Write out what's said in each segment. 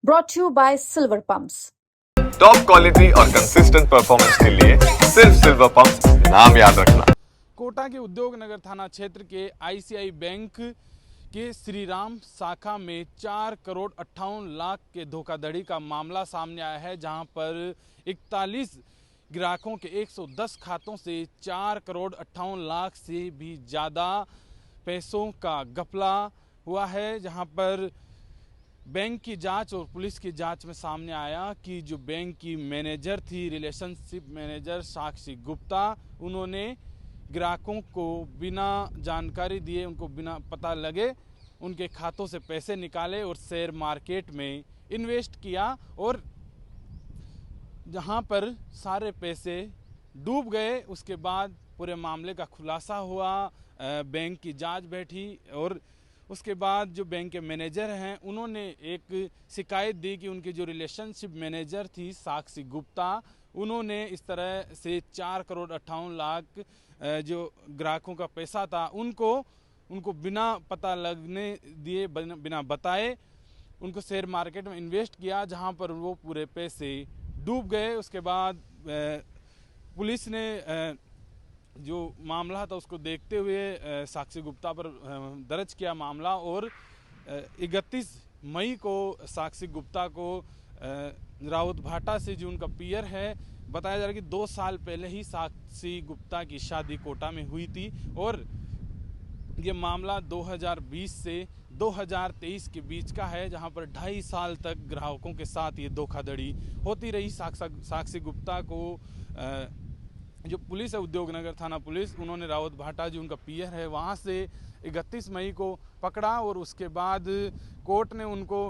brought to you by Silver Pumps. Top quality और consistent performance के लिए सिर्फ सिल्वर पंप्स, नाम याद रखना। कोटा के उद्योग नगर थाना क्षेत्र के आईसीआई बैंक के श्रीराम शाखा में 4 करोड़ 58 लाख के धोखाधड़ी का मामला सामने आया है, जहां पर 41 ग्राहकों के 110 खातों से 4 करोड़ 58 लाख से भी ज़्यादा पैसों का घपला हुआ है। जहां पर बैंक की जांच और पुलिस की जांच में सामने आया कि जो बैंक की मैनेजर थी, रिलेशनशिप मैनेजर साक्षी गुप्ता, उन्होंने ग्राहकों को बिना जानकारी दिए, उनको बिना पता लगे उनके खातों से पैसे निकाले और शेयर मार्केट में इन्वेस्ट किया और जहां पर सारे पैसे डूब गए। उसके बाद पूरे मामले का खुलासा हुआ, बैंक की जांच बैठी और उसके बाद जो बैंक के मैनेजर हैं उन्होंने एक शिकायत दी कि उनकी जो रिलेशनशिप मैनेजर थी साक्षी गुप्ता, उन्होंने इस तरह से 4 करोड़ 58 लाख जो ग्राहकों का पैसा था उनको बिना पता लगने दिए, बिना बताए उनको शेयर मार्केट में इन्वेस्ट किया, जहां पर वो पूरे पैसे डूब गए। उसके बाद पुलिस ने जो मामला था उसको देखते हुए साक्षी गुप्ता पर दर्ज किया मामला और 31 मई को साक्षी गुप्ता को राउत भाटा से जो उनका पीयर है, बताया जा रहा है कि 2 साल पहले ही साक्षी गुप्ता की शादी कोटा में हुई थी और ये मामला 2020 से 2023 के बीच का है, जहां पर 2.5 साल तक ग्राहकों के साथ ये धोखाधड़ी होती रही। साक्षी गुप्ता को जो पुलिस है, उद्योग नगर थाना पुलिस, उन्होंने रावत भाटा जो उनका पीयर है वहाँ से 31 मई को पकड़ा और उसके बाद कोर्ट ने उनको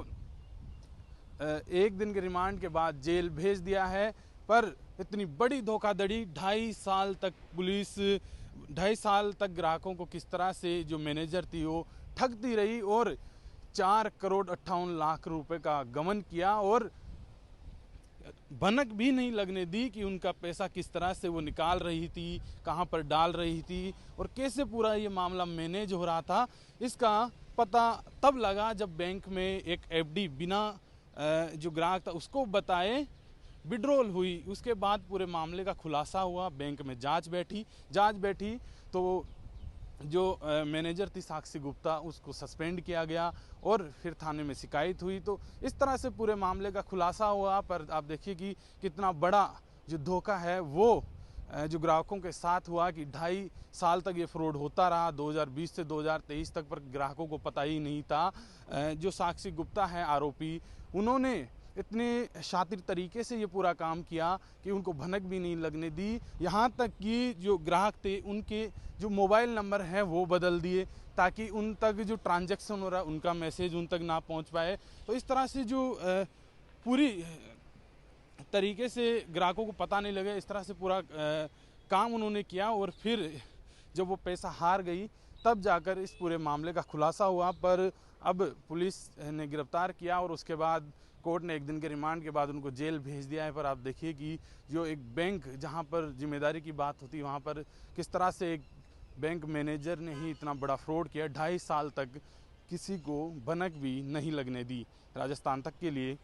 1 दिन के रिमांड के बाद जेल भेज दिया है। पर इतनी बड़ी धोखाधड़ी, 2.5 साल तक पुलिस 2.5 साल तक ग्राहकों को किस तरह से जो मैनेजर थी वो ठगती रही और 4 करोड़ 58 लाख रुपए का गबन किया और भनक भी नहीं लगने दी कि उनका पैसा किस तरह से वो निकाल रही थी, कहां पर डाल रही थी और कैसे पूरा ये मामला मैनेज हो रहा था। इसका पता तब लगा जब बैंक में एक एफडी बिना जो ग्राहक था उसको बताए विड्रॉल हुई। उसके बाद पूरे मामले का खुलासा हुआ, बैंक में जांच बैठी तो जो मैनेजर थी साक्षी गुप्ता, उसको सस्पेंड किया गया और फिर थाने में शिकायत हुई। तो इस तरह से पूरे मामले का खुलासा हुआ। पर आप देखिए कि कितना बड़ा जो धोखा है वो जो ग्राहकों के साथ हुआ कि 2.5 साल तक ये फ्रॉड होता रहा। 2020 से 2023 तक पर ग्राहकों को पता ही नहीं था। जो साक्षी गुप्ता है आरोपी, उन्होंने इतने शातिर तरीके से ये पूरा काम किया कि उनको भनक भी नहीं लगने दी। यहाँ तक कि जो ग्राहक थे उनके जो मोबाइल नंबर हैं वो बदल दिए ताकि उन तक जो ट्रांजैक्शन हो रहा है उनका मैसेज उन तक ना पहुँच पाए। तो इस तरह से जो पूरी तरीके से ग्राहकों को पता नहीं लगे, इस तरह से पूरा काम उन्होंने किया और फिर जब वो पैसा हार गई तब जाकर इस पूरे मामले का खुलासा हुआ। पर अब पुलिस ने गिरफ्तार किया और उसके बाद कोर्ट ने 1 दिन के रिमांड के बाद उनको जेल भेज दिया है। पर आप देखिए कि जो एक बैंक जहां पर जिम्मेदारी की बात होती है वहां पर किस तरह से एक बैंक मैनेजर ने ही इतना बड़ा फ्रॉड किया। 2.5 साल तक किसी को भनक भी नहीं लगने दी। राजस्थान तक के लिए